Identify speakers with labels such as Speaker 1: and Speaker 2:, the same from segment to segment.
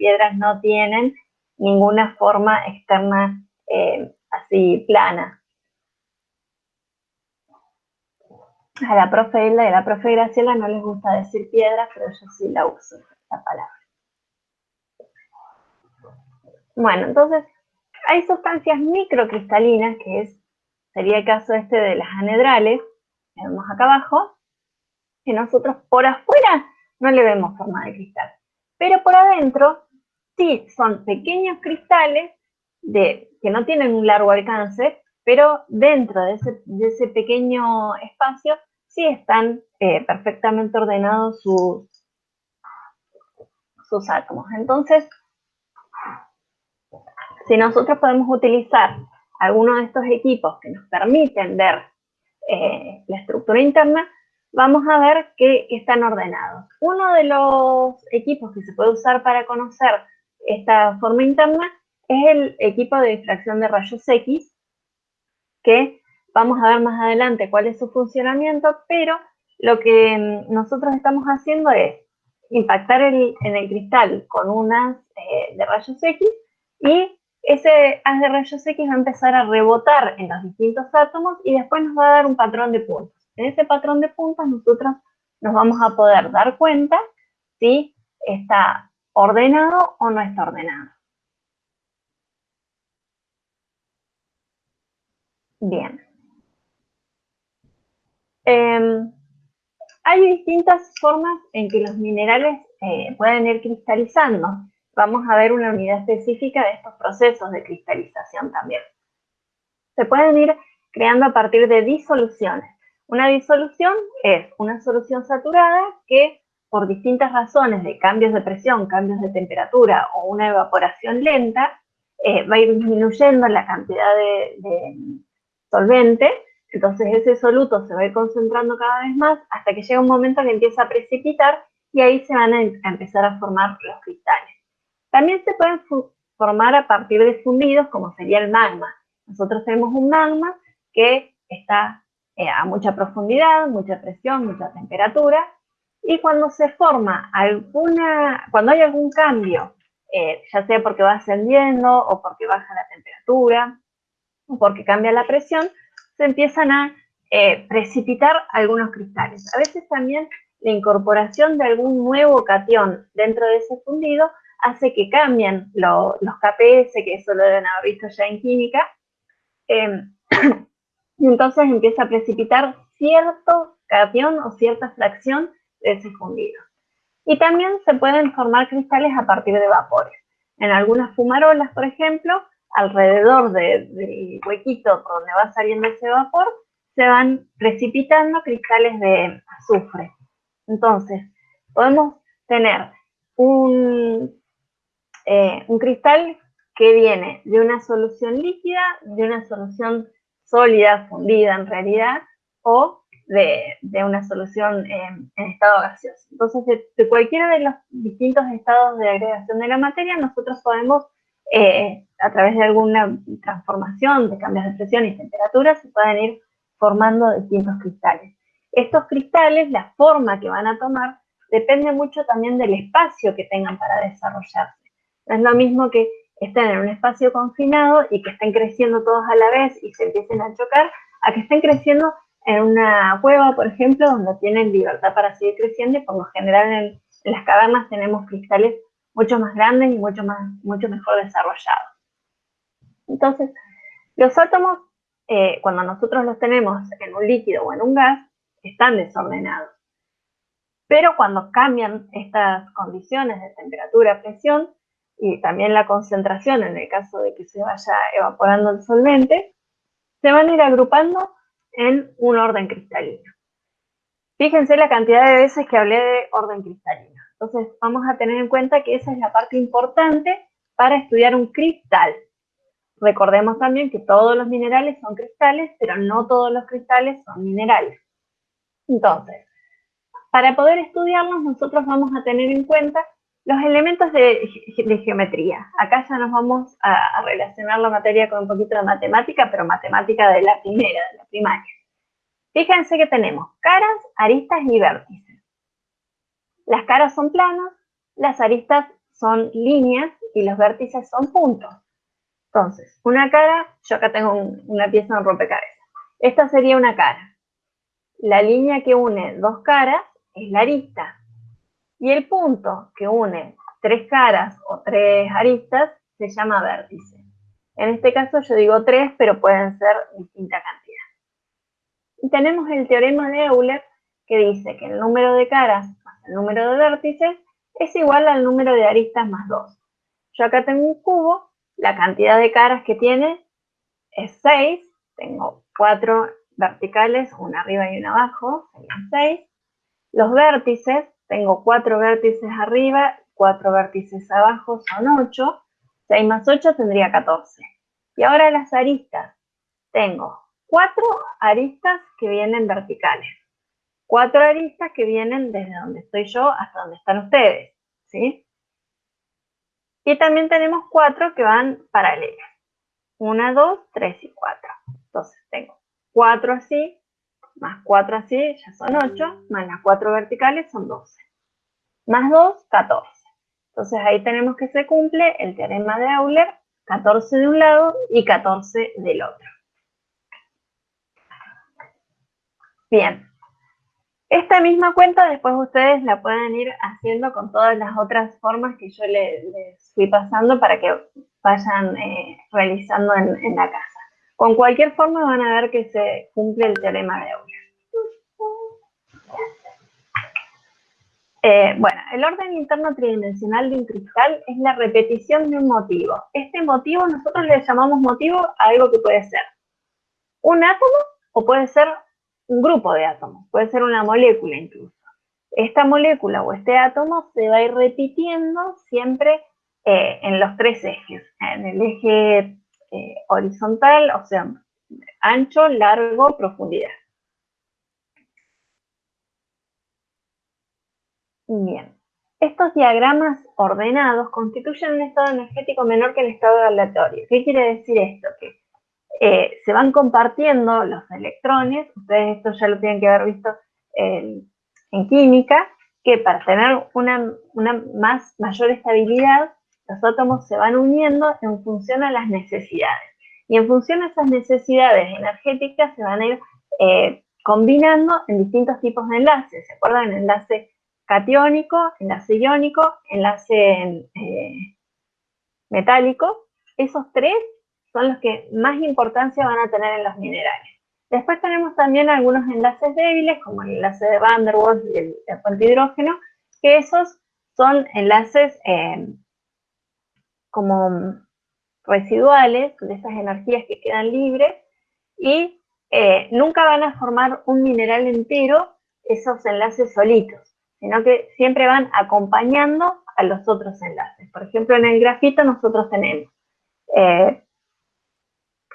Speaker 1: piedras no tienen ninguna forma externa así plana. A la profe Hilda y a la profe Graciela no les gusta decir piedra, pero yo sí la uso, la palabra. Bueno, entonces hay sustancias microcristalinas, que sería el caso este de las anedrales, que vemos acá abajo, que nosotros por afuera no le vemos forma de cristal, pero por adentro sí son pequeños cristales que no tienen un largo alcance, pero dentro de ese pequeño espacio sí están perfectamente ordenados sus átomos. Entonces, si nosotros podemos utilizar alguno de estos equipos que nos permiten ver la estructura interna, vamos a ver que están ordenados. Uno de los equipos que se puede usar para conocer esta forma interna es el equipo de difracción de rayos X, que vamos a ver más adelante cuál es su funcionamiento, pero lo que nosotros estamos haciendo es impactar en el cristal con un haz de rayos X, y ese haz de rayos X va a empezar a rebotar en los distintos átomos y después nos va a dar un patrón de puntos. En ese patrón de puntos nosotros nos vamos a poder dar cuenta si está ordenado o no está ordenado. Bien. Hay distintas formas en que los minerales pueden ir cristalizando. Vamos a ver una unidad específica de estos procesos de cristalización también. Se pueden ir creando a partir de disoluciones. Una disolución es una solución saturada que por distintas razones de cambios de presión, cambios de temperatura o una evaporación lenta, va a ir disminuyendo la cantidad de solvente. Entonces ese soluto se va a ir concentrando cada vez más hasta que llega un momento que empieza a precipitar y ahí se van a empezar a formar los cristales. También se pueden formar a partir de fundidos, como sería el magma. Nosotros tenemos un magma que está a mucha profundidad, mucha presión, mucha temperatura, y cuando se forma cuando hay algún cambio, ya sea porque va ascendiendo o porque baja la temperatura o porque cambia la presión, se empiezan a precipitar algunos cristales. A veces también la incorporación de algún nuevo catión dentro de ese fundido hace que cambien los KPS, que eso lo deben haber visto ya en química, y entonces empieza a precipitar cierto catión o cierta fracción de ese fundido. Y también se pueden formar cristales a partir de vapores. En algunas fumarolas, por ejemplo, alrededor del huequito por donde va saliendo ese vapor, se van precipitando cristales de azufre. Entonces, podemos tener un cristal que viene de una solución líquida, de una solución sólida, fundida en realidad, o de una solución en estado gaseoso. Entonces, de cualquiera de los distintos estados de agregación de la materia, nosotros podemos, a través de alguna transformación de cambios de presión y temperatura, se pueden ir formando distintos cristales. Estos cristales, la forma que van a tomar, depende mucho también del espacio que tengan para desarrollarse. No es lo mismo que estén en un espacio confinado y que estén creciendo todos a la vez y se empiecen a chocar, a que estén creciendo en una cueva, por ejemplo, donde tienen libertad para seguir creciendo, y por lo general en las cavernas tenemos cristales mucho más grandes y mucho mejor desarrollados. Entonces, los átomos, cuando nosotros los tenemos en un líquido o en un gas, están desordenados. Pero cuando cambian estas condiciones de temperatura, presión y también la concentración, en el caso de que se vaya evaporando el solvente, se van a ir agrupando en un orden cristalino. Fíjense la cantidad de veces que hablé de orden cristalino. Entonces vamos a tener en cuenta que esa es la parte importante para estudiar un cristal. Recordemos también que todos los minerales son cristales, pero no todos los cristales son minerales. Entonces, para poder estudiarlos, nosotros vamos a tener en cuenta los elementos de geometría. Acá ya nos vamos a relacionar la materia con un poquito de matemática, pero matemática de la primera, de la primaria. Fíjense que tenemos caras, aristas y vértices. Las caras son planos, las aristas son líneas y los vértices son puntos. Entonces, una cara, yo acá tengo una pieza de rompecabezas. Esta sería una cara. La línea que une dos caras es la arista. Y el punto que une tres caras o tres aristas se llama vértice. En este caso yo digo 3, pero pueden ser distinta cantidad. Y tenemos el teorema de Euler, que dice que el número de caras más el número de vértices es igual al número de aristas más 2. Yo acá tengo un cubo, la cantidad de caras que tiene es 6, tengo 4 verticales, una arriba y una abajo, serían 6. Los vértices, tengo 4 vértices arriba, 4 vértices abajo, son 8. 6 más 8 tendría 14. Y ahora las aristas. Tengo 4 aristas que vienen verticales. 4 aristas que vienen desde donde estoy yo hasta donde están ustedes, ¿sí? Y también tenemos 4 que van paralelas. 1, 2, 3 y 4. Entonces tengo 4 así, más 4 así, ya son 8, más las 4 verticales son 12. Más 2, 14. Entonces ahí tenemos que se cumple el teorema de Euler, 14 de un lado y 14 del otro. Bien. Esta misma cuenta después ustedes la pueden ir haciendo con todas las otras formas que yo les fui pasando para que vayan realizando en la casa. Con cualquier forma van a ver que se cumple el teorema de Euler. Bueno, el orden interno tridimensional de un cristal es la repetición de un motivo. Este motivo nosotros le llamamos motivo a algo que puede ser un átomo o puede ser un grupo de átomos, puede ser una molécula incluso. Esta molécula o este átomo se va a ir repitiendo siempre en los 3 ejes. En el eje horizontal, o sea, ancho, largo, profundidad. Bien. Estos diagramas ordenados constituyen un estado energético menor que el estado aleatorio. ¿Qué quiere decir esto? Que se van compartiendo los electrones, ustedes esto ya lo tienen que haber visto en química, que para tener una mayor estabilidad, los átomos se van uniendo en función a las necesidades. Y en función a esas necesidades energéticas se van a ir combinando en distintos tipos de enlaces. ¿Se acuerdan? Enlace catiónico, enlace iónico, enlace metálico. Esos 3 son los que más importancia van a tener en los minerales. Después tenemos también algunos enlaces débiles, como el enlace de Van der Waals y el puente hidrógeno, que esos son enlaces como residuales, de esas energías que quedan libres, y nunca van a formar un mineral entero esos enlaces solitos, sino que siempre van acompañando a los otros enlaces. Por ejemplo, en el grafito nosotros tenemos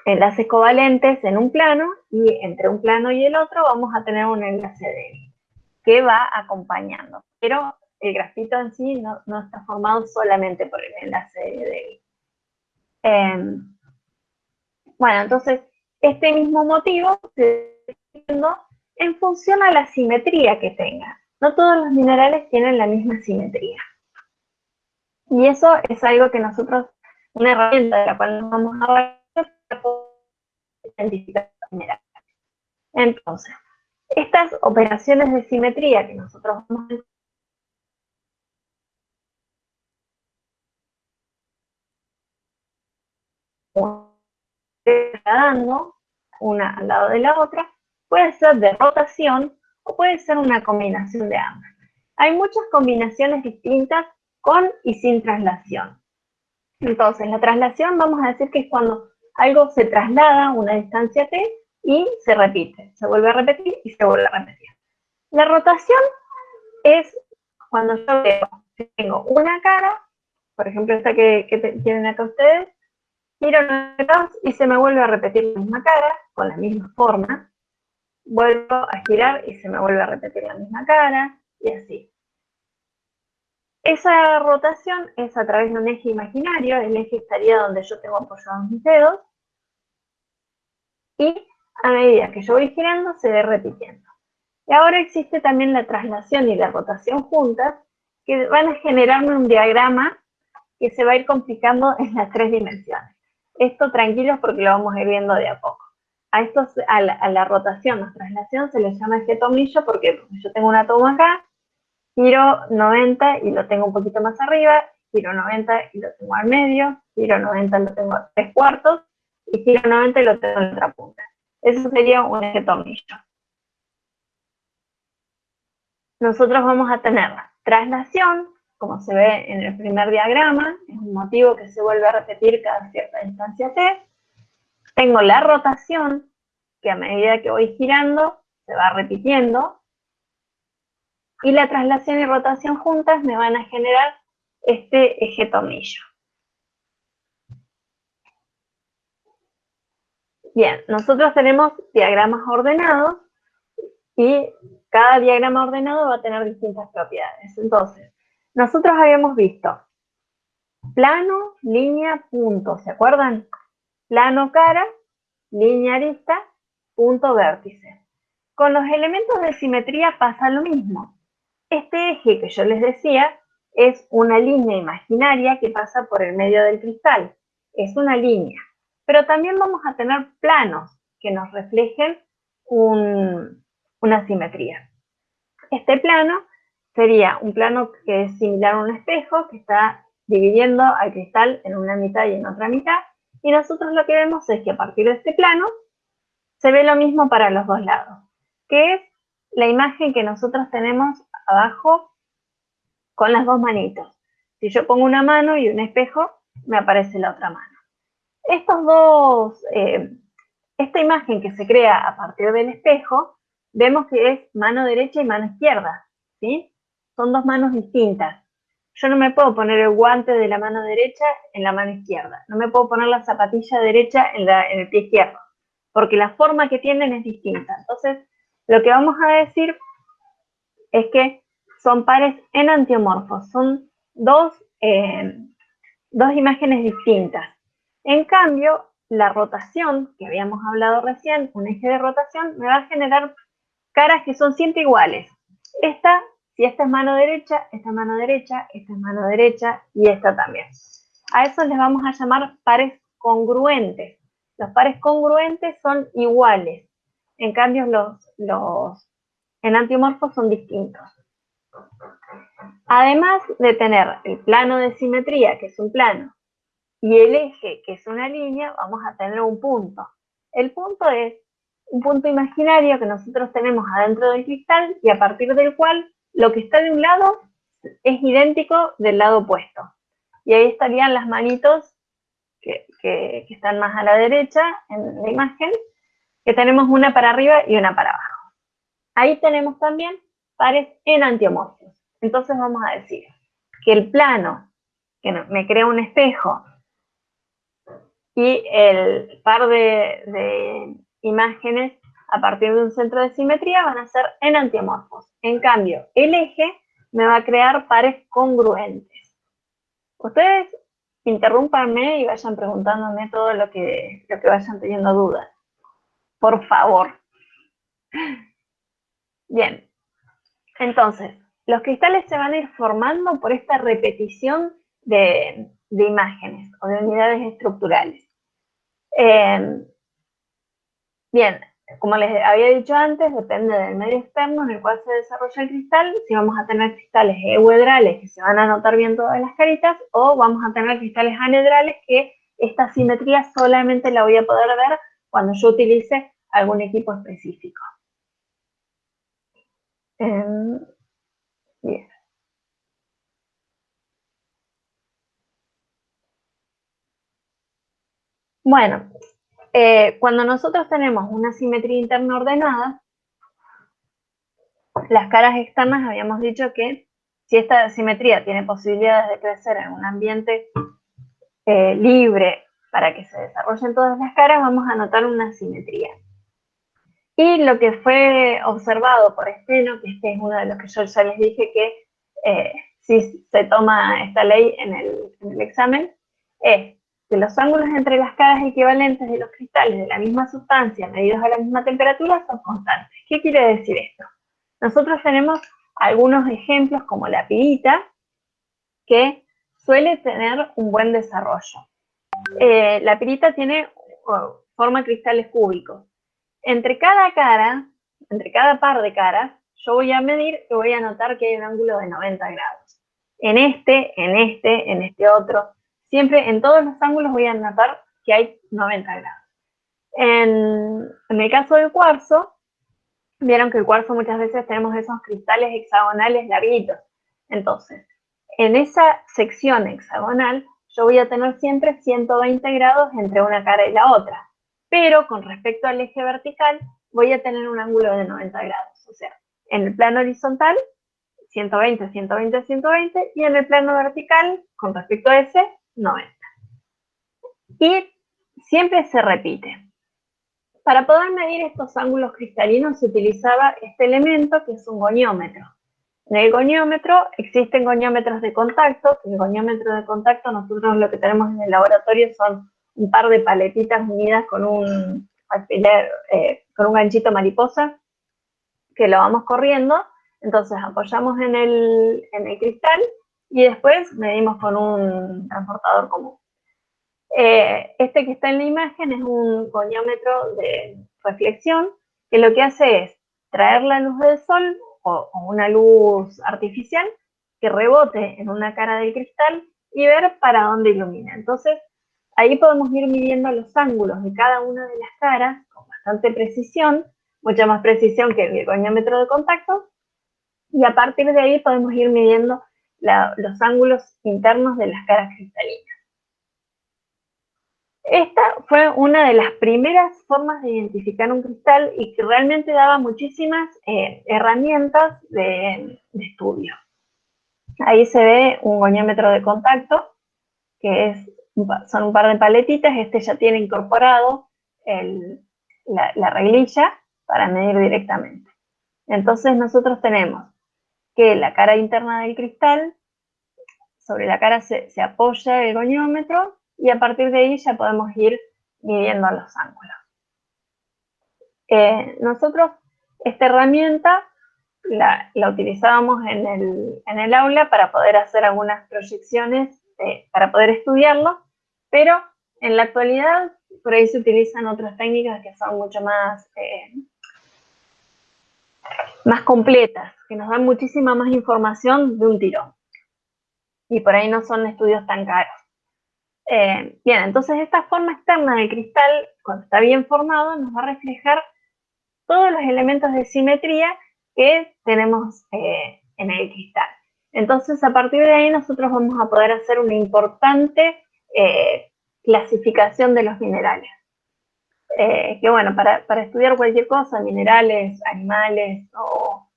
Speaker 1: enlaces covalentes en un plano y entre un plano y el otro vamos a tener un enlace débil que va acompañando. Pero el grafito en sí no está formado solamente por el enlace débil. Bueno, entonces este mismo motivo se está viendo en función a la simetría que tenga. No todos los minerales tienen la misma simetría. Y eso es algo que nosotros, una herramienta de la cual nos vamos a hablar para poder identificar los minerales. Entonces, estas operaciones de simetría que nosotros vamos dando una al lado de la otra, puede ser de rotación o puede ser una combinación de ambas. Hay muchas combinaciones distintas con y sin traslación. Entonces, la traslación vamos a decir que es cuando algo se traslada a una distancia t y se repite, se vuelve a repetir y se vuelve a repetir. La rotación es cuando yo veo, si tengo una cara, por ejemplo esta que tienen acá ustedes, giro 9 grados y se me vuelve a repetir la misma cara, con la misma forma, vuelvo a girar y se me vuelve a repetir la misma cara, y así. Esa rotación es a través de un eje imaginario, el eje estaría donde yo tengo apoyados mis dedos, y a medida que yo voy girando se ve repitiendo. Y ahora existe también la traslación y la rotación juntas, que van a generarme un diagrama que se va a ir complicando en las 3 dimensiones. Esto tranquilos porque lo vamos a ir viendo de a poco. A la rotación, la traslación, se le llama eje tornillo porque yo tengo una toma acá, giro 90 y lo tengo un poquito más arriba, giro 90 y lo tengo al medio, giro 90 y lo tengo a 3/4, y giro 90 y lo tengo en la otra punta. Eso sería un eje tornillo. Nosotros vamos a tener la traslación, como se ve en el primer diagrama, es un motivo que se vuelve a repetir cada cierta distancia t. Tengo la rotación, que a medida que voy girando se va repitiendo, y la traslación y rotación juntas me van a generar este eje tornillo. Bien, nosotros tenemos diagramas ordenados y cada diagrama ordenado va a tener distintas propiedades. Entonces, nosotros habíamos visto plano, línea, punto, ¿se acuerdan? Plano, cara, línea, arista, punto, vértice. Con los elementos de simetría pasa lo mismo. Este eje que yo les decía es una línea imaginaria que pasa por el medio del cristal. Es una línea. Pero también vamos a tener planos que nos reflejen una simetría. Este plano sería un plano que es similar a un espejo, que está dividiendo al cristal en una mitad y en otra mitad, y nosotros lo que vemos es que a partir de este plano se ve lo mismo para los dos lados, que es la imagen que nosotros tenemos abajo con las dos manitos. Si yo pongo una mano y un espejo, me aparece la otra mano. Esta imagen que se crea a partir del espejo, vemos que es mano derecha y mano izquierda, ¿sí? Son dos manos distintas. Yo no me puedo poner el guante de la mano derecha en la mano izquierda. No me puedo poner la zapatilla derecha en el pie izquierdo, porque la forma que tienen es distinta. Entonces, lo que vamos a decir es que son pares enantiomorfos, son dos imágenes distintas. En cambio, la rotación, que habíamos hablado recién, un eje de rotación, me va a generar caras que son siempre iguales. Si esta es mano derecha, esta es mano derecha, esta es mano derecha y esta también. A eso les vamos a llamar pares congruentes. Los pares congruentes son iguales. En cambio, los enantiomorfos son distintos. Además de tener el plano de simetría, que es un plano, y el eje, que es una línea, vamos a tener un punto. El punto es un punto imaginario que nosotros tenemos adentro del cristal y a partir del cual lo que está de un lado es idéntico del lado opuesto. Y ahí estarían las manitos que están más a la derecha en la imagen, que tenemos una para arriba y una para abajo. Ahí tenemos también pares enantiomorfos. Entonces vamos a decir que el plano que me crea un espejo y el par de imágenes a partir de un centro de simetría van a ser enantiomorfos. En cambio, el eje me va a crear pares congruentes. Ustedes interrúmpanme y vayan preguntándome todo lo que vayan teniendo dudas. Por favor. Bien. Entonces, los cristales se van a ir formando por esta repetición de imágenes o de unidades estructurales. Bien, como les había dicho antes, depende del medio externo en el cual se desarrolla el cristal, si vamos a tener cristales euedrales que se van a notar bien todas las caritas, o vamos a tener cristales anedrales que esta simetría solamente la voy a poder ver cuando yo utilice algún equipo específico. Bien. Bueno, cuando nosotros tenemos una simetría interna ordenada, las caras externas habíamos dicho que si esta simetría tiene posibilidades de crecer en un ambiente libre para que se desarrollen todas las caras, vamos a notar una simetría. Y lo que fue observado por Steno, que este es uno de los que yo ya les dije que si se toma esta ley en el examen, es que los ángulos entre las caras equivalentes de los cristales de la misma sustancia medidos a la misma temperatura son constantes. ¿Qué quiere decir esto? Nosotros tenemos algunos ejemplos como la pirita, que suele tener un buen desarrollo. La pirita tiene forma cristales cúbicos. Entre cada par de caras, yo voy a medir y voy a notar que hay un ángulo de 90 grados. En este otro, siempre en todos los ángulos voy a notar que hay 90 grados. En el caso del cuarzo, vieron que el cuarzo muchas veces tenemos esos cristales hexagonales larguitos. Entonces, en esa sección hexagonal, yo voy a tener siempre 120 grados entre una cara y la otra. Pero con respecto al eje vertical, voy a tener un ángulo de 90 grados. O sea, en el plano horizontal, 120, 120, 120, y en el plano vertical, con respecto a ese, 90. Y siempre se repite. Para poder medir estos ángulos cristalinos se utilizaba este elemento que es un goniómetro. En el goniómetro existen goniómetros de contacto, que el goniómetro de contacto nosotros lo que tenemos en el laboratorio son un par de paletitas unidas con un alfiler, con un ganchito mariposa, que lo vamos corriendo, entonces apoyamos en el cristal y después medimos con un transportador común. Este que está en la imagen es un goniómetro de reflexión, que lo que hace es traer la luz del sol o una luz artificial que rebote en una cara del cristal y ver para dónde ilumina. Entonces, ahí podemos ir midiendo los ángulos de cada una de las caras con bastante precisión, mucha más precisión que el goniómetro de contacto, y a partir de ahí podemos ir midiendo los ángulos internos de las caras cristalinas. Esta fue una de las primeras formas de identificar un cristal y que realmente daba muchísimas herramientas de estudio. Ahí se ve un goniómetro de contacto, que son un par de paletitas. Este ya tiene incorporado la reglilla para medir directamente. Entonces nosotros tenemos que la cara interna del cristal, sobre la cara se apoya el goniómetro, y a partir de ahí ya podemos ir midiendo los ángulos. Nosotros esta herramienta la utilizábamos en el aula para poder hacer algunas proyecciones, para poder estudiarlo, pero en la actualidad por ahí se utilizan otras técnicas que son mucho más completas, que nos dan muchísima más información de un tirón. Y por ahí no son estudios tan caros. Bien, entonces esta forma externa del cristal, cuando está bien formado, nos va a reflejar todos los elementos de simetría que tenemos en el cristal. Entonces, a partir de ahí nosotros vamos a poder hacer una importante clasificación de los minerales. Que bueno, para estudiar cualquier cosa, minerales, animales o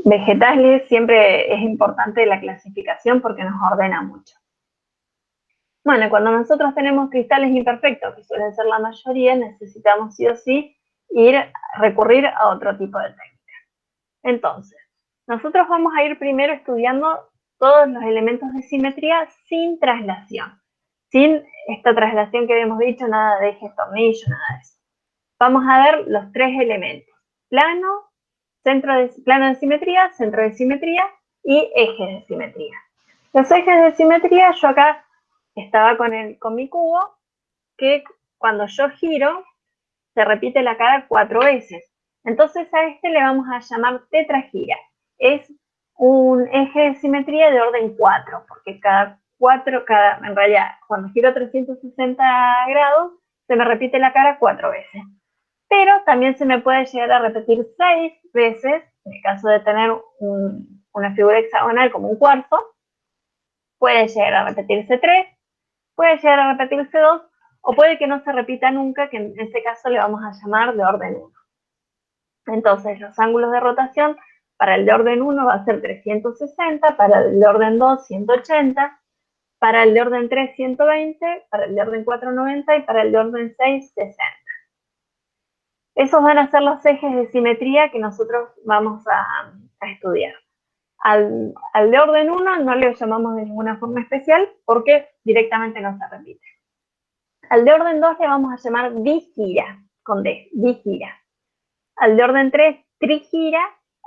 Speaker 1: vegetales, siempre es importante la clasificación porque nos ordena mucho. Bueno, cuando nosotros tenemos cristales imperfectos, que suelen ser la mayoría, necesitamos sí o sí recurrir a otro tipo de técnica. Entonces, nosotros vamos a ir primero estudiando todos los elementos de simetría sin traslación. Sin esta traslación que habíamos dicho, nada de ejes, tornillo, nada de eso. Vamos a ver los tres elementos: plano, plano de simetría, centro de simetría y ejes de simetría. Los ejes de simetría, yo acá estaba con mi cubo, que cuando yo giro, se repite la cara 4 veces. Entonces a este le vamos a llamar tetragira. Es un eje de simetría de orden 4, porque en realidad, cuando giro 360 grados, se me repite la cara 4 veces. Pero también se me puede llegar a repetir 6 veces, en el caso de tener una figura hexagonal como un cuarzo. Puede llegar a repetirse 3, puede llegar a repetirse 2, o puede que no se repita nunca, que en este caso le vamos a llamar de orden 1. Entonces, los ángulos de rotación para el de orden 1 va a ser 360, para el de orden 2, 180, para el de orden 3, 120, para el de orden 4, 90 y para el de orden 6, 60. Esos van a ser los ejes de simetría que nosotros vamos a estudiar. Al de orden 1 no le llamamos de ninguna forma especial porque directamente no se repite. Al de orden 2 le vamos a llamar digira, con D, digira. Al de orden 3, trigira.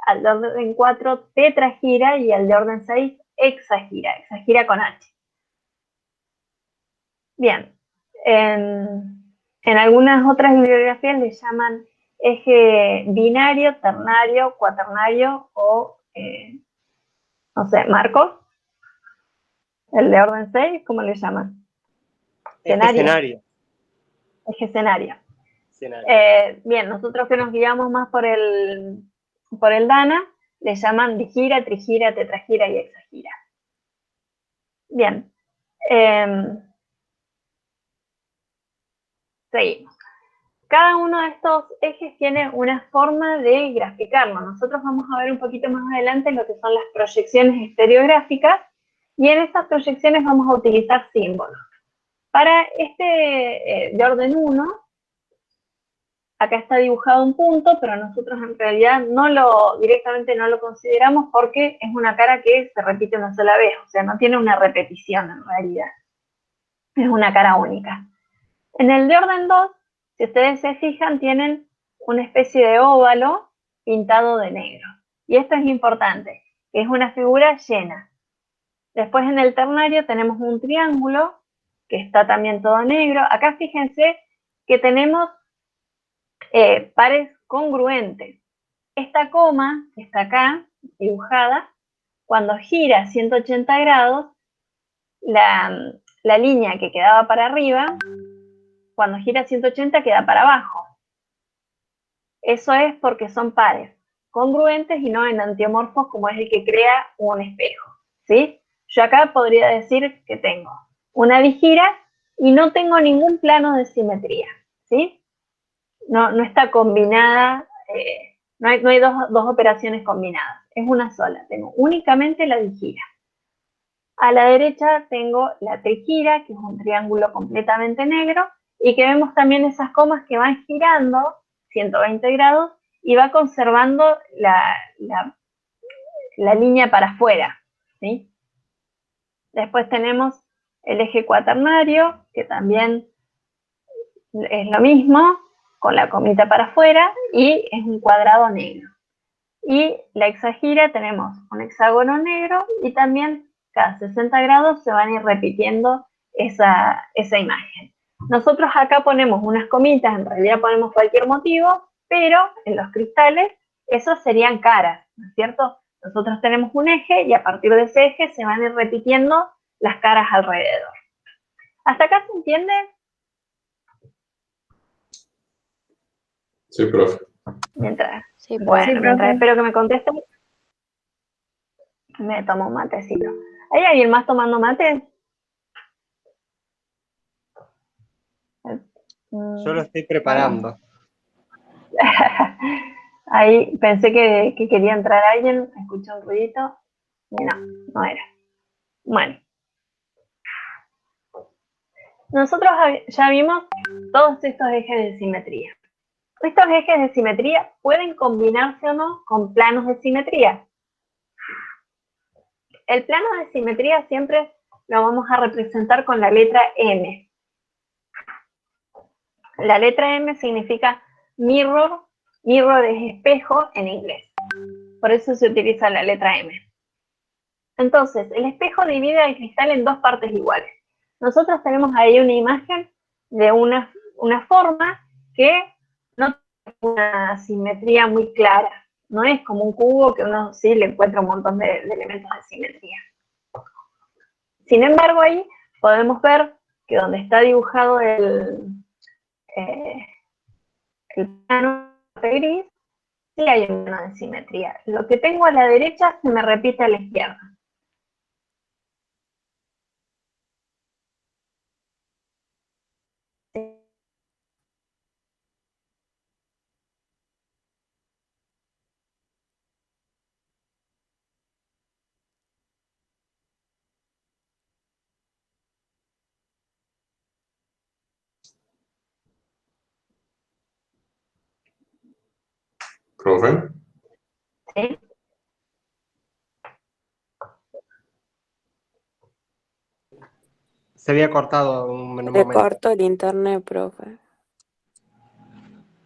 Speaker 1: Al de orden 4, tetragira. Y al de orden 6, hexagira con H. Bien, en algunas otras bibliografías le llaman eje binario, ternario, cuaternario o, no sé, Marcos, el de orden 6, ¿cómo le llaman?
Speaker 2: Escenario.
Speaker 1: Eje escenario. Bien, nosotros que nos guiamos más por el Dana, le llaman digira, trigira, tetragira y hexagira. Bien. Seguimos. Cada uno de estos ejes tiene una forma de graficarlo. Nosotros vamos a ver un poquito más adelante lo que son las proyecciones estereográficas, y en esas proyecciones vamos a utilizar símbolos. Para este de orden 1, acá está dibujado un punto, pero nosotros en realidad directamente no lo consideramos porque es una cara que se repite una sola vez, o sea, no tiene una repetición en realidad. Es una cara única. En el de orden 2, si ustedes se fijan, tienen una especie de óvalo pintado de negro. Y esto es importante, que es una figura llena. Después en el ternario tenemos un triángulo, que está también todo negro. Acá fíjense que tenemos pares congruentes. Esta coma, que está acá, dibujada, cuando gira 180 grados, la línea que quedaba para arriba, cuando gira 180 queda para abajo. Eso es porque son pares congruentes y no enantiomorfos, como es el que crea un espejo, ¿sí? Yo acá podría decir que tengo una digira y no tengo ningún plano de simetría, ¿sí? No está combinada, no hay dos operaciones combinadas, es una sola, tengo únicamente la digira. A la derecha tengo la trigira, que es un triángulo completamente negro, y que vemos también esas comas que van girando 120 grados y va conservando la línea para afuera, ¿sí? Después tenemos el eje cuaternario, que también es lo mismo, con la comita para afuera, y es un cuadrado negro. Y la hexagira tenemos un hexágono negro y también cada 60 grados se van a ir repitiendo esa imagen. Nosotros acá ponemos unas comitas, en realidad ponemos cualquier motivo, pero en los cristales esos serían caras, ¿no es cierto? Nosotros tenemos un eje y a partir de ese eje se van a ir repitiendo las caras alrededor. ¿Hasta acá se entiende?
Speaker 3: Sí, profe.
Speaker 1: Sí, mientras espero que me contesten, me tomo un matecito. ¿Hay alguien más tomando mate?
Speaker 2: Yo lo estoy preparando.
Speaker 1: Ahí pensé que quería entrar alguien, escuché un ruidito y no era. Bueno. Nosotros ya vimos todos estos ejes de simetría. Estos ejes de simetría pueden combinarse o no con planos de simetría. El plano de simetría siempre lo vamos a representar con la letra M. La letra M significa mirror es espejo en inglés. Por eso se utiliza la letra M. Entonces, el espejo divide al cristal en dos partes iguales. Nosotros tenemos ahí una imagen de una forma que no tiene una simetría muy clara. No es como un cubo que uno sí le encuentra un montón de elementos de simetría. Sin embargo, ahí podemos ver que donde está dibujado el plano gris, sí hay una simetría. Lo que tengo a la derecha se me repite a la izquierda.
Speaker 3: ¿Profe?
Speaker 1: ¿Sí?
Speaker 2: Se había cortado un momento.
Speaker 4: Se cortó el internet, profe.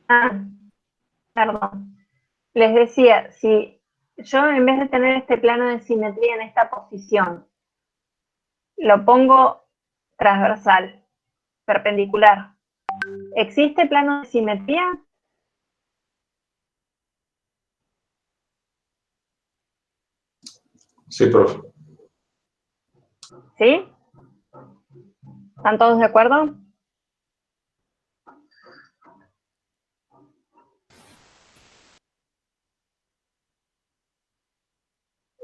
Speaker 1: Ah, perdón. Les decía, si yo en vez de tener este plano de simetría en esta posición, lo pongo transversal, perpendicular. ¿Existe plano de simetría?
Speaker 3: Sí, profe.
Speaker 1: ¿Sí? ¿Están todos de acuerdo?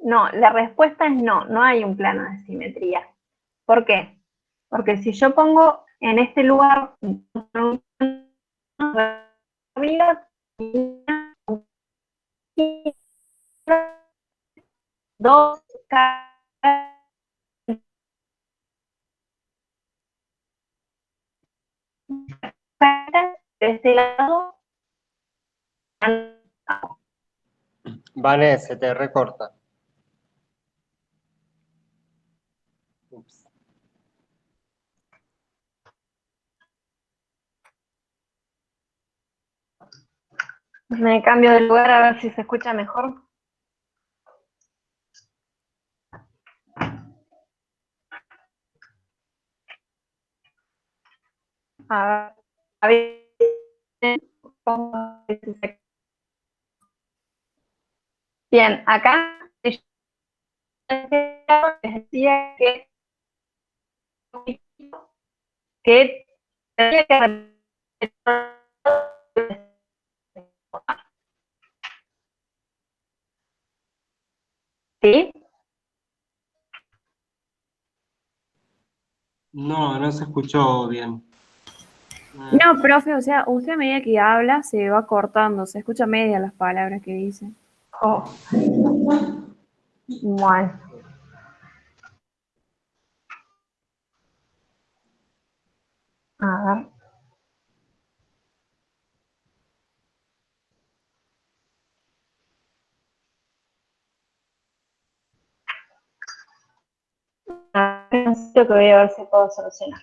Speaker 1: No, la respuesta es no, no hay un plano de simetría. ¿Por qué? Porque si yo pongo en este lugar dos caras de este lado.
Speaker 2: Vane, se te recorta. Ups.
Speaker 1: Me cambio de lugar a ver si se escucha mejor. A ver, bien, acá les decía que tendría que ¿sí?
Speaker 2: No, no se escuchó bien.
Speaker 4: No, profe, o sea, usted a medida que habla se va cortando, se escucha media las palabras que dice.
Speaker 1: Oh. Bueno. A ver. Necesito que voy a ver si puedo solucionar.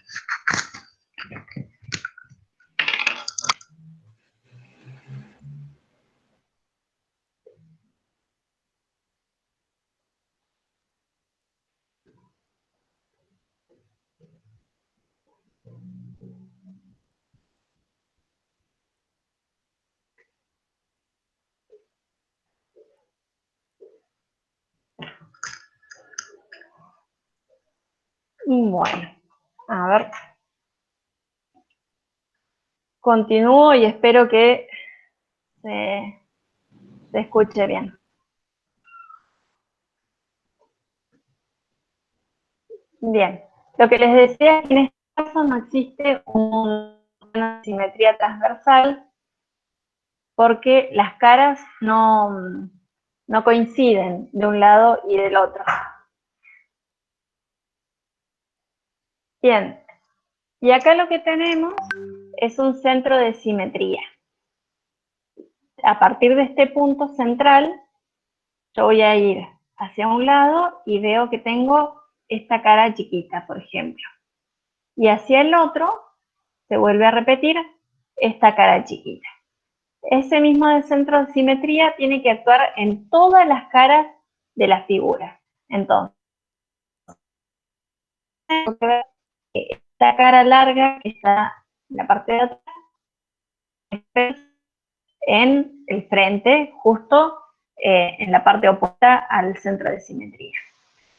Speaker 1: Bueno, a ver. Continúo y espero que se escuche bien. Bien, lo que les decía es que en este caso no existe una simetría transversal porque las caras no coinciden de un lado y del otro. Bien, y acá lo que tenemos es un centro de simetría. A partir de este punto central, yo voy a ir hacia un lado y veo que tengo esta cara chiquita, por ejemplo. Y hacia el otro se vuelve a repetir esta cara chiquita. Ese mismo centro de simetría tiene que actuar en todas las caras de la figura. Entonces, tengo que ver esta cara larga que está en la parte de atrás, en el frente, justo en la parte opuesta al centro de simetría.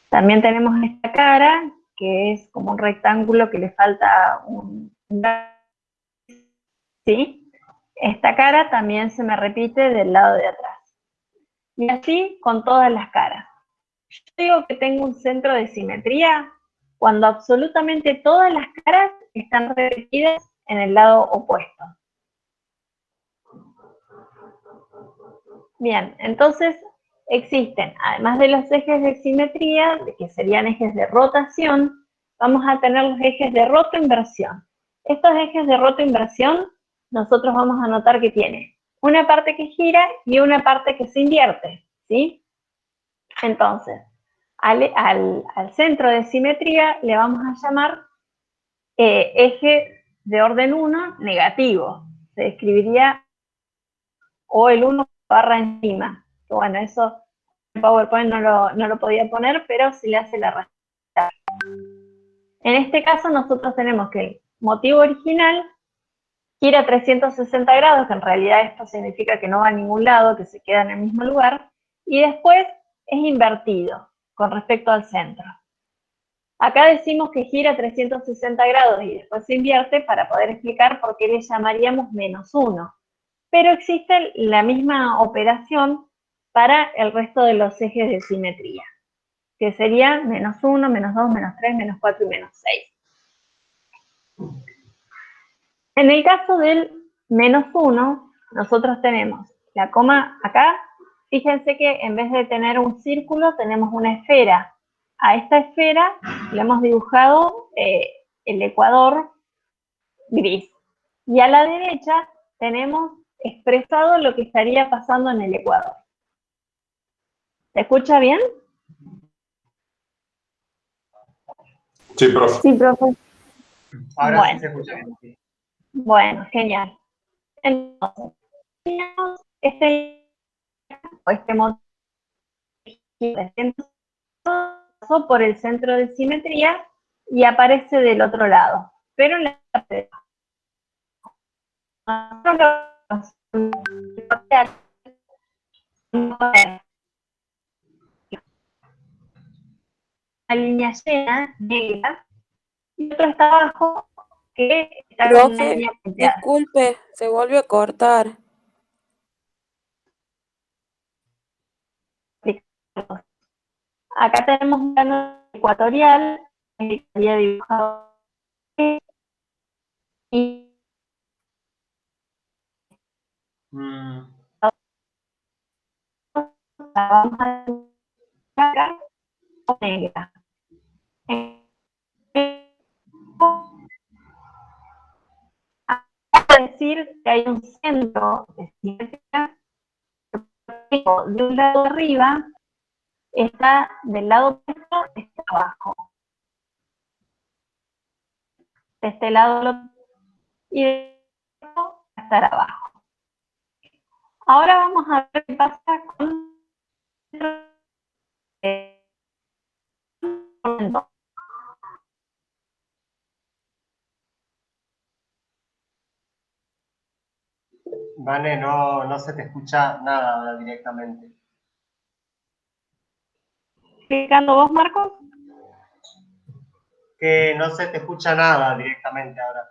Speaker 1: También tenemos esta cara, que es como un rectángulo que le falta ¿sí? Esta cara también se me repite del lado de atrás. Y así con todas las caras. Yo digo que tengo un centro de simetría cuando absolutamente todas las caras están repetidas en el lado opuesto. Bien, entonces existen, además de los ejes de simetría, que serían ejes de rotación, vamos a tener los ejes de rotoinversión. Estos ejes de rotoinversión, nosotros vamos a notar que tiene una parte que gira y una parte que se invierte, ¿sí? Entonces, al centro de simetría le vamos a llamar eje de orden 1 negativo. Se escribiría o el 1 barra encima. Bueno, eso PowerPoint no lo podía poner, pero sí le hace la raya. En este caso nosotros tenemos que el motivo original gira 360 grados, que en realidad esto significa que no va a ningún lado, que se queda en el mismo lugar, y después es invertido con respecto al centro. Acá decimos que gira 360 grados y después se invierte para poder explicar por qué le llamaríamos -1. Pero existe la misma operación para el resto de los ejes de simetría, que sería -1, -2, -3, -4 y -6. En el caso del -1, nosotros tenemos la coma acá. Fíjense que en vez de tener un círculo, tenemos una esfera. A esta esfera le hemos dibujado el ecuador gris. Y a la derecha tenemos expresado lo que estaría pasando en el ecuador. ¿Se escucha bien?
Speaker 3: Sí, profe.
Speaker 4: Sí, profe.
Speaker 2: Ahora
Speaker 1: Bueno.
Speaker 2: sí se escucha bien. Sí.
Speaker 1: Bueno, genial. Entonces, tenemos este motivo pasó por el centro de simetría y aparece del otro lado, pero en la parte una línea llena, negra, y otro está abajo que está con una
Speaker 5: Profe,
Speaker 1: línea punteada.
Speaker 5: disculpe, se volvió a cortar.
Speaker 1: Acá tenemos un plano ecuatorial que había dibujado y la vamos a dibujar negra. Decir que hay un centro de simetría de un lado arriba, está del lado opuesto, está abajo. De este lado y de otro estar abajo. Ahora vamos a ver qué pasa con
Speaker 2: Vane, no se te escucha nada ahora directamente.
Speaker 1: explicando vos, Marcos.
Speaker 2: Que no se te escucha nada directamente ahora.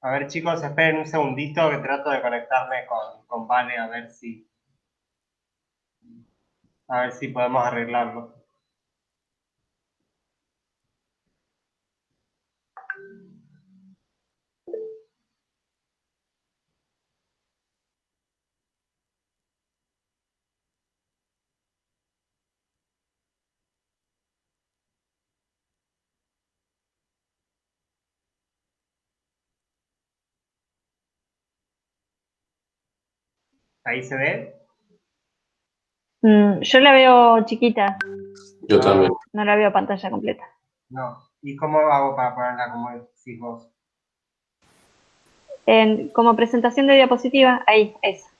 Speaker 2: A ver, chicos, esperen un segundito que trato de conectarme con Vane a ver si podemos arreglarlo. ¿Ahí se ve?
Speaker 1: Yo la veo chiquita,
Speaker 3: Yo también.
Speaker 1: no la veo pantalla completa.
Speaker 2: No. ¿Y cómo hago para ponerla como decís vos?
Speaker 1: Como presentación de diapositiva, ahí, esa.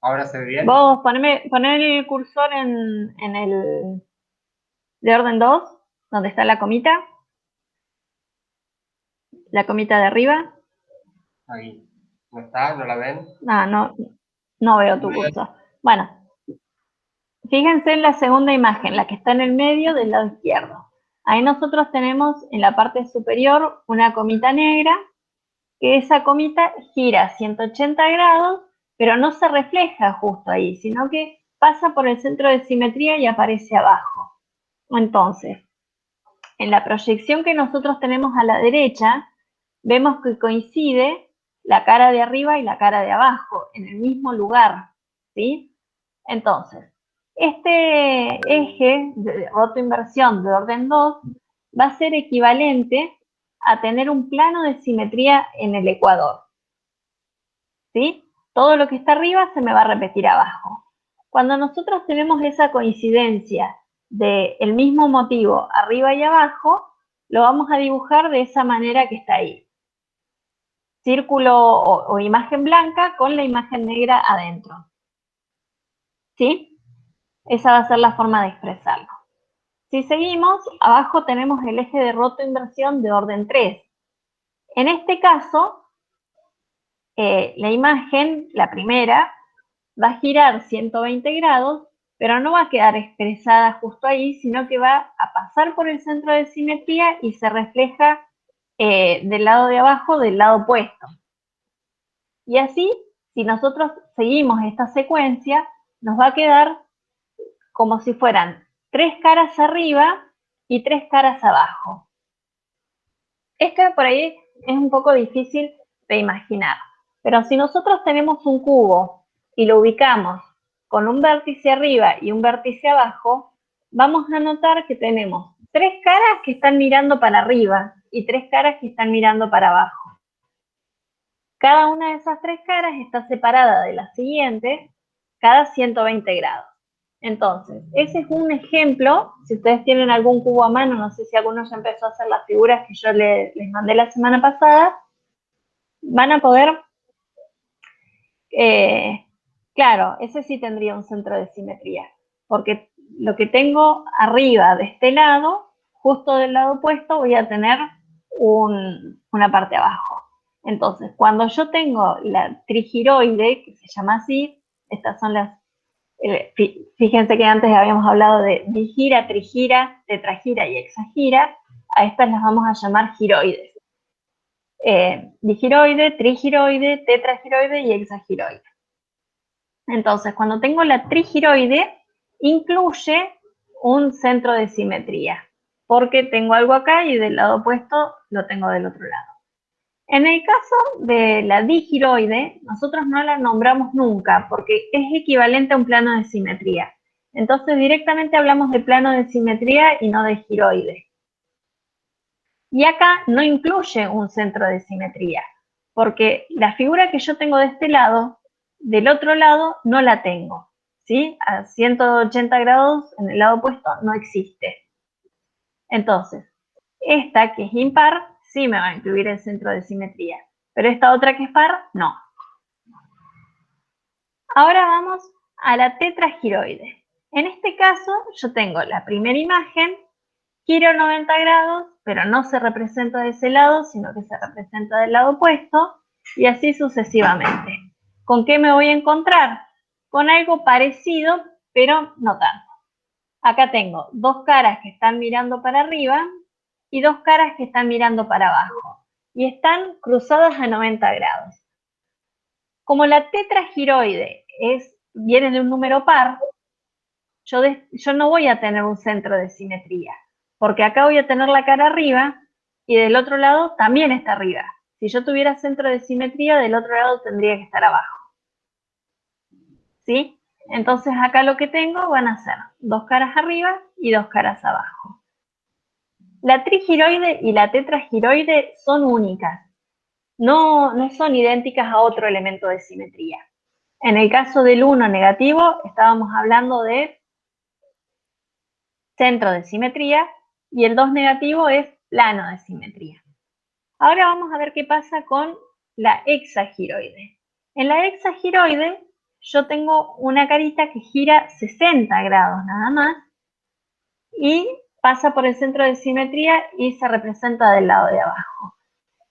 Speaker 2: ¿Ahora se ve bien?
Speaker 1: Vos poner el cursor en el de orden 2, donde está la comita de arriba.
Speaker 2: Ahí. ¿No está? ¿No la ven?
Speaker 1: No veo tu cursor. Bueno, fíjense en la segunda imagen, la que está en el medio del lado izquierdo. Ahí nosotros tenemos en la parte superior una comita negra, que esa comita gira 180 grados, pero no se refleja justo ahí, sino que pasa por el centro de simetría y aparece abajo. Entonces, en la proyección que nosotros tenemos a la derecha, vemos que coincide la cara de arriba y la cara de abajo en el mismo lugar, ¿sí? Entonces, este eje de rotoinversión de orden 2 va a ser equivalente a tener un plano de simetría en el ecuador, ¿sí? Todo lo que está arriba se me va a repetir abajo. Cuando nosotros tenemos esa coincidencia del mismo motivo arriba y abajo, lo vamos a dibujar de esa manera que está ahí. Círculo o imagen blanca con la imagen negra adentro. ¿Sí? Esa va a ser la forma de expresarlo. Si seguimos, abajo tenemos el eje de rotoinversión de orden 3. En este caso, la imagen, la primera, va a girar 120 grados, pero no va a quedar expresada justo ahí, sino que va a pasar por el centro de simetría y se refleja del lado de abajo del lado opuesto. Y así, si nosotros seguimos esta secuencia, nos va a quedar como si fueran 3 caras arriba y 3 caras abajo. Esto por ahí es un poco difícil de imaginar, pero si nosotros tenemos un cubo y lo ubicamos con un vértice arriba y un vértice abajo, vamos a notar que tenemos 3 caras que están mirando para arriba y 3 caras que están mirando para abajo. Cada una de esas 3 caras está separada de la siguiente cada 120 grados. Entonces, ese es un ejemplo. Si ustedes tienen algún cubo a mano, no sé si alguno ya empezó a hacer las figuras que yo les mandé la semana pasada, van a poder, claro, ese sí tendría un centro de simetría, porque lo que tengo arriba de este lado, justo del lado opuesto, voy a tener una parte abajo. Entonces, cuando yo tengo la trigiroide, que se llama así, estas son las, fíjense que antes habíamos hablado de digira, trigira, tetragira y hexagira, a estas las vamos a llamar giroides. Digiroide, trigiroide, tetragiroide y hexagiroide. Entonces, cuando tengo la trigiroide, incluye un centro de simetría, porque tengo algo acá y del lado opuesto lo tengo del otro lado. En el caso de la digiroide, nosotros no la nombramos nunca porque es equivalente a un plano de simetría. Entonces directamente hablamos de plano de simetría y no de giroide. Y acá no incluye un centro de simetría, porque la figura que yo tengo de este lado, del otro lado no la tengo, ¿sí? A 180 grados en el lado opuesto no existe. Entonces, esta que es impar, sí me va a incluir el centro de simetría, pero esta otra que es par, no. Ahora vamos a la tetragiroide. En este caso, yo tengo la primera imagen, giro 90 grados, pero no se representa de ese lado, sino que se representa del lado opuesto, y así sucesivamente. ¿Con qué me voy a encontrar? Con algo parecido, pero no tanto. Acá tengo 2 caras que están mirando para arriba y 2 caras que están mirando para abajo, y están cruzadas a 90 grados. Como la tetragiroide viene de un número par, yo no voy a tener un centro de simetría, porque acá voy a tener la cara arriba y del otro lado también está arriba. Si yo tuviera centro de simetría, del otro lado tendría que estar abajo. ¿Sí? Entonces acá lo que tengo van a ser 2 caras arriba y 2 caras abajo. La trigiroide y la tetragiroide son únicas, no son idénticas a otro elemento de simetría. En el caso del 1 negativo, estábamos hablando de centro de simetría y el 2 negativo es plano de simetría. Ahora vamos a ver qué pasa con la hexagiroide. En la hexagiroide yo tengo una carita que gira 60 grados nada más y pasa por el centro de simetría y se representa del lado de abajo.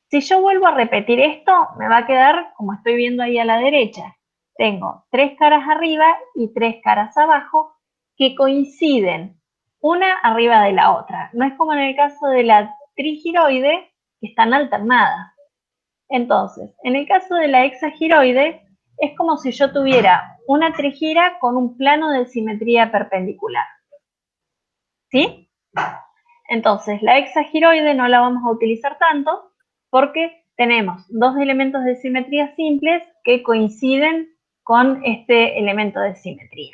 Speaker 1: Si yo vuelvo a repetir esto, me va a quedar como estoy viendo ahí a la derecha. Tengo 3 caras arriba y 3 caras abajo que coinciden una arriba de la otra. No es como en el caso de la trigiroide, que están alternadas. Entonces, en el caso de la hexagiroide, es como si yo tuviera una trigira con un plano de simetría perpendicular. ¿Sí? Entonces, la hexagiroide no la vamos a utilizar tanto porque tenemos dos elementos de simetría simples que coinciden con este elemento de simetría.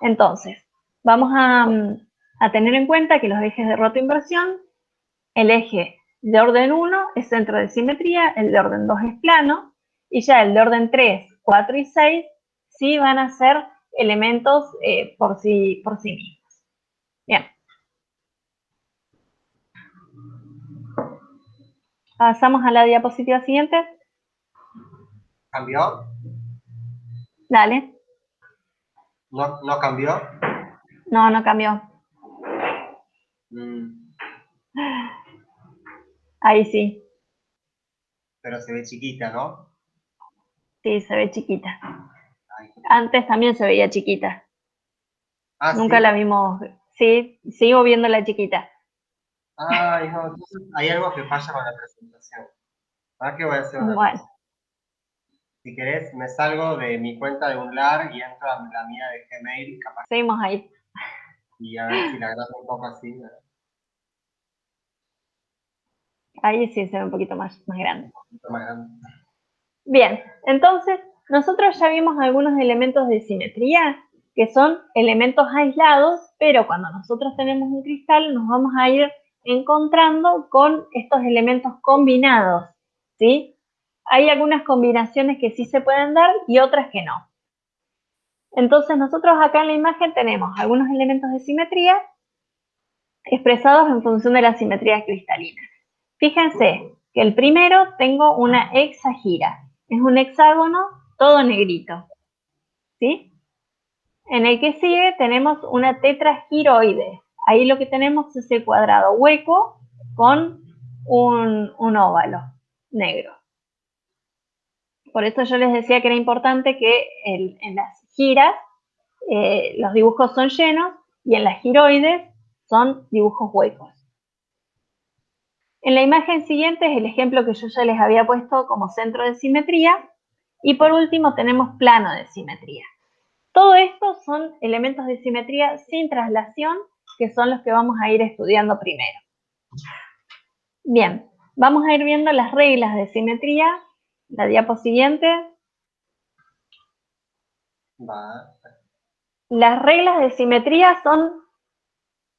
Speaker 1: Entonces, vamos a tener en cuenta que los ejes de rotoinversión, el eje de orden 1 es centro de simetría, el de orden 2 es plano, y ya el de orden 3, 4 y 6 sí van a ser elementos por sí mismos. Bien. Pasamos a la diapositiva siguiente.
Speaker 2: ¿Cambió?
Speaker 1: Dale.
Speaker 2: ¿No cambió?
Speaker 1: No, no cambió. Ahí sí.
Speaker 2: Pero se ve chiquita, ¿no?
Speaker 1: Sí, se ve chiquita.
Speaker 2: Ay.
Speaker 1: Antes también se veía chiquita.
Speaker 2: Ah,
Speaker 1: Nunca
Speaker 2: ¿sí?
Speaker 1: la vimos. Sí, sigo viéndola chiquita.
Speaker 2: Ay, no, entonces hay algo que falla con la presentación. ¿Ahora qué voy a hacer una
Speaker 1: Bueno,
Speaker 2: cosa? Si querés, me salgo de mi cuenta de Unlar y entro a la mía de Gmail, capaz,
Speaker 1: seguimos ahí.
Speaker 2: y a ver si la agrando un poco así, ¿no?
Speaker 1: Ahí sí se ve un poquito más grande.
Speaker 2: Un poquito más grande.
Speaker 1: Bien, entonces nosotros ya vimos algunos elementos de simetría que son elementos aislados, pero cuando nosotros tenemos un cristal nos vamos a ir encontrando con estos elementos combinados, ¿sí? Hay algunas combinaciones que sí se pueden dar y otras que no. Entonces nosotros acá en la imagen tenemos algunos elementos de simetría expresados en función de la simetría cristalina. Fíjense que el primero tengo una hexagira. Es un hexágono todo negrito, ¿sí? En el que sigue tenemos una tetragiroide. Ahí lo que tenemos es el cuadrado hueco con un óvalo negro. Por eso yo les decía que era importante que en las giras los dibujos son llenos y en las giroides son dibujos huecos. En la imagen siguiente es el ejemplo que yo ya les había puesto como centro de simetría. Y por último tenemos plano de simetría. Todo esto son elementos de simetría sin traslación, que son los que vamos a ir estudiando primero. Bien, vamos a ir viendo las reglas de simetría. La diapo siguiente.
Speaker 2: Va.
Speaker 1: Las reglas de simetría son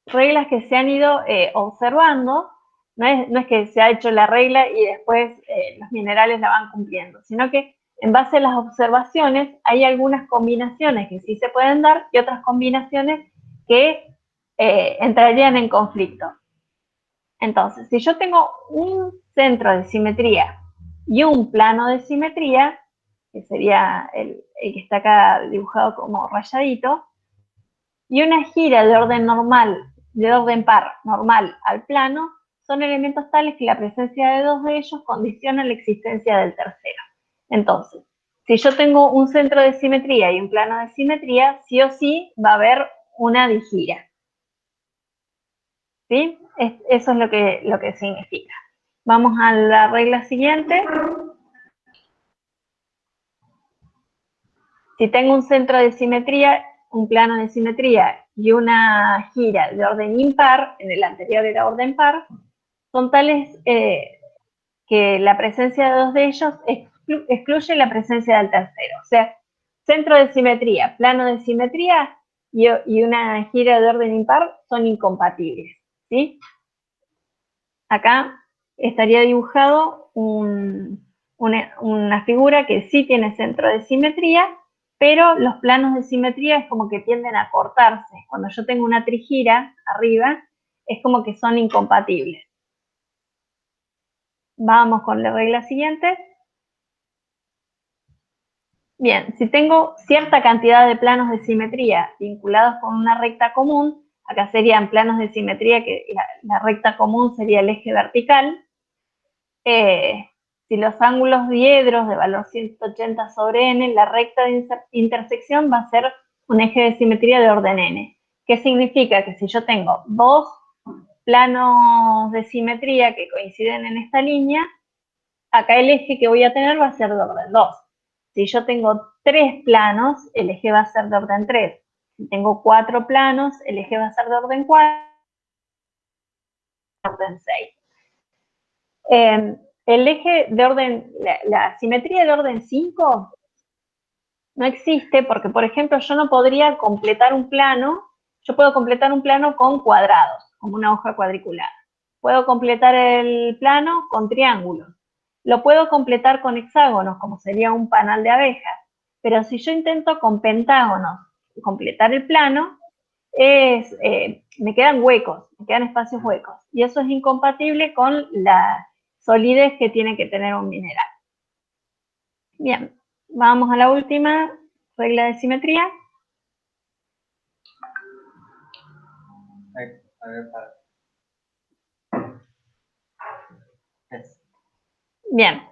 Speaker 1: reglas que se han ido observando. No es que se ha hecho la regla y después los minerales la van cumpliendo, sino que en base a las observaciones hay algunas combinaciones que sí se pueden dar y otras combinaciones que entrarían en conflicto. Entonces, si yo tengo un centro de simetría y un plano de simetría, que sería el que está acá dibujado como rayadito, y una gira de orden normal, de orden par normal al plano, son elementos tales que la presencia de dos de ellos condiciona la existencia del tercero. Entonces, si yo tengo un centro de simetría y un plano de simetría, sí o sí va a haber una digira. ¿Sí? Eso es lo que significa. Vamos a la regla siguiente. Si tengo un centro de simetría, un plano de simetría y una gira de orden impar, en el anterior era orden par, son tales que la presencia de dos de ellos excluye la presencia del tercero. O sea, centro de simetría, plano de simetría y una gira de orden impar son incompatibles, ¿sí? Acá estaría dibujado una figura que sí tiene centro de simetría, pero los planos de simetría es como que tienden a cortarse. Cuando yo tengo una trigira arriba, es como que son incompatibles. Vamos con la regla siguiente. Bien, si tengo cierta cantidad de planos de simetría vinculados con una recta común, acá serían planos de simetría que la recta común sería el eje vertical. Si los ángulos diedros de valor 180 sobre n, la recta de intersección va a ser un eje de simetría de orden n. ¿Qué significa? Que si yo tengo dos planos de simetría que coinciden en esta línea, acá el eje que voy a tener va a ser de orden 2. Si yo tengo 3 planos, el eje va a ser de orden 3. Si tengo 4 planos, el eje va a ser de orden 4, de orden 6. el eje de orden, la simetría de orden 5 no existe porque, por ejemplo, yo no podría completar un plano. Yo puedo completar un plano con cuadrados, como una hoja cuadriculada. Puedo completar el plano con triángulos. Lo puedo completar con hexágonos, como sería un panal de abejas. Pero si yo intento con pentágonos completar el plano, me quedan huecos, me quedan espacios huecos. Y eso es incompatible con la solidez que tiene que tener un mineral. Bien, vamos a la última regla de simetría.
Speaker 2: A ver,
Speaker 1: Bien,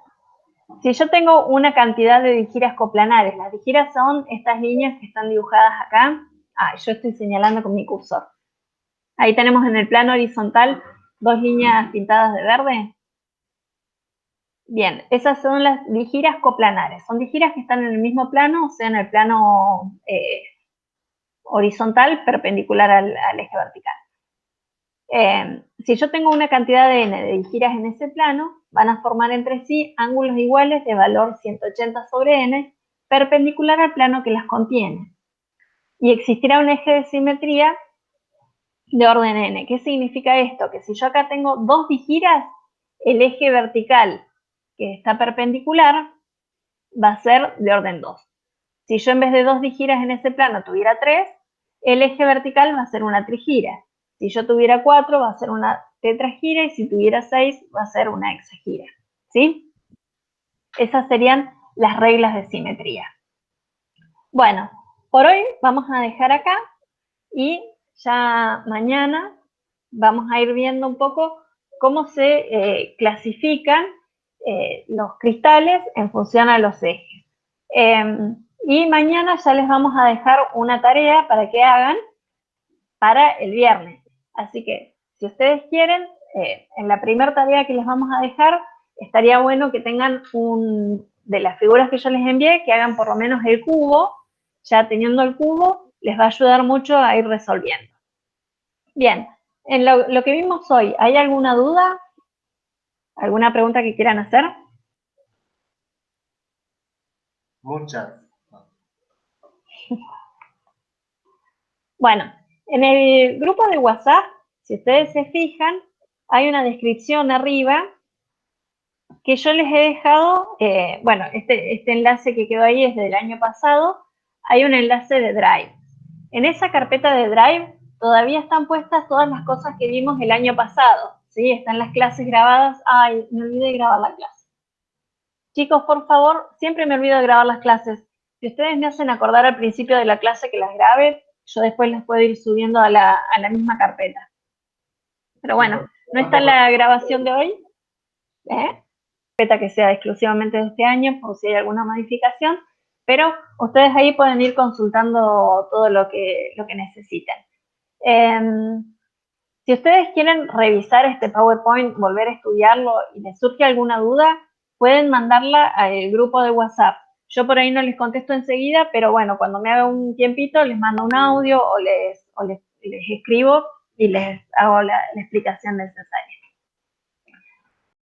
Speaker 1: si yo tengo una cantidad de digiras coplanares, las digiras son estas líneas que están dibujadas acá. Yo estoy señalando con mi cursor. Ahí tenemos en el plano horizontal 2 líneas pintadas de verde. Bien, esas son las digiras coplanares. Son digiras que están en el mismo plano, o sea, en el plano horizontal perpendicular al eje vertical. Si yo tengo una cantidad de n de digiras en ese plano, van a formar entre sí ángulos iguales de valor 180 sobre n, perpendicular al plano que las contiene. Y existirá un eje de simetría de orden n. ¿Qué significa esto? Que si yo acá tengo 2 digiras, el eje vertical que está perpendicular va a ser de orden 2. Si yo en vez de 2 digiras en ese plano tuviera 3, el eje vertical va a ser una trigira. Si yo tuviera 4, va a ser una tetragira, y si tuviera 6, va a ser una hexagira. ¿Sí? Esas serían las reglas de simetría. Bueno, por hoy vamos a dejar acá y ya mañana vamos a ir viendo un poco cómo se clasifican los cristales en función a los ejes. Y mañana ya les vamos a dejar una tarea para que hagan para el viernes. Así que, si ustedes quieren, en la primera tarea que les vamos a dejar, estaría bueno que tengan de las figuras que yo les envié, que hagan por lo menos el cubo. Ya teniendo el cubo, les va a ayudar mucho a ir resolviendo. Bien, en lo que vimos hoy, ¿hay alguna duda? ¿Alguna pregunta que quieran hacer?
Speaker 2: muchas.
Speaker 1: Bueno, en el grupo de WhatsApp, si ustedes se fijan, hay una descripción arriba que yo les he dejado, bueno, este enlace que quedó ahí es del año pasado. Hay un enlace de Drive. En esa carpeta de Drive todavía están puestas todas las cosas que vimos el año pasado, ¿sí? Están las clases grabadas. Ay, me olvidé de grabar la clase. Chicos, por favor, siempre me olvido de grabar las clases. Si ustedes me hacen acordar al principio de la clase que las grabe, yo después las puedo ir subiendo a la misma carpeta. Pero bueno, no está la grabación de hoy. Carpeta que sea exclusivamente de este año, por si hay alguna modificación, pero ustedes ahí pueden ir consultando todo lo que necesiten. Si ustedes quieren revisar este PowerPoint, volver a estudiarlo y les surge alguna duda, pueden mandarla al grupo de WhatsApp. Yo por ahí no les contesto enseguida, pero bueno, cuando me haga un tiempito les mando un audio o les escribo y les hago la explicación necesaria.